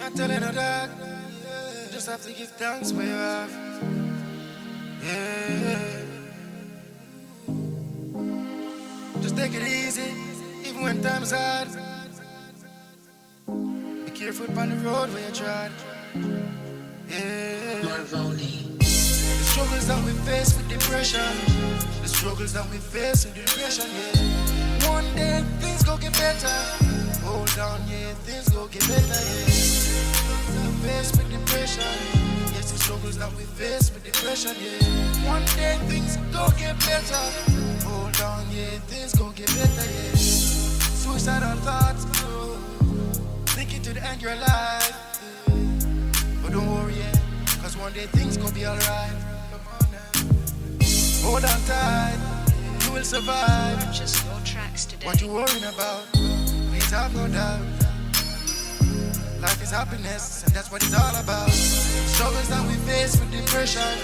Not telling her that. You just have to give thanks where you have. Yeah. Just take it easy, even when time's hard. Be careful on the road where you tread. Yeah. Marvoni. The struggles that we face with depression. The struggles that we face with depression, yeah. One day things gon' get better. Hold on, yeah, things gon' get better, yeah. We face with depression. Yes, the struggles that we face with depression, yeah. One day things gon' get better. Hold on, yeah, things gon' get better, yeah. Suicidal thoughts, oh. Thinking to the end of your life, yeah. But don't worry, yeah, cause one day things gon' be alright. Hold on tight, you will survive. Purchase your tracks today. What you worrying about? Please have no doubt. Life is happiness, and that's what it's all about. Struggles that we face with depression.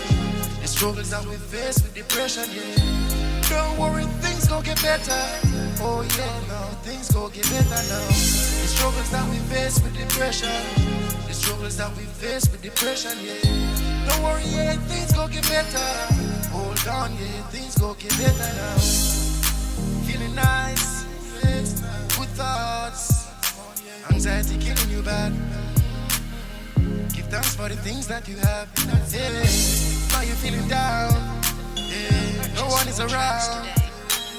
The struggles that we face with depression, yeah. Don't worry, things gon' get better. Oh yeah, no, things gon' get better now. The struggles that we face with depression. The struggles that we face with depression, yeah. Don't worry, yeah, things gon' get better. Hold on, yeah, things gon' get better now. Feeling nice, good thoughts. Anxiety killing you bad. Give thanks for the things that you have. Yeah, now you're feeling down. Yeah, no one is around.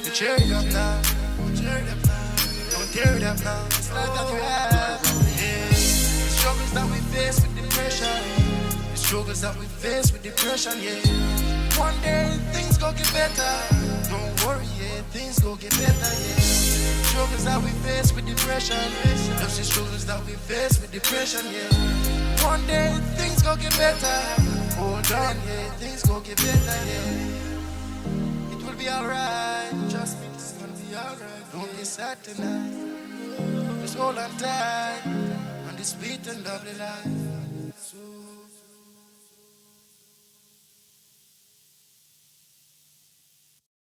You cheer it up now. Don't tear it up now. It's life that you have. Yeah, the struggles that we face with depression. The struggles that we face with depression, yeah. One day things gon' get better. Don't worry, yeah, things gon' get better, yeah. Struggles that we face with depression. Just the struggles that we face with depression, yeah. One day things gon' get better. Hold on, yeah, things gon' get better, yeah. It will be alright. Trust me, it's gonna be alright. Don't be sad tonight. Just hold on tight on this sweet and lovely life.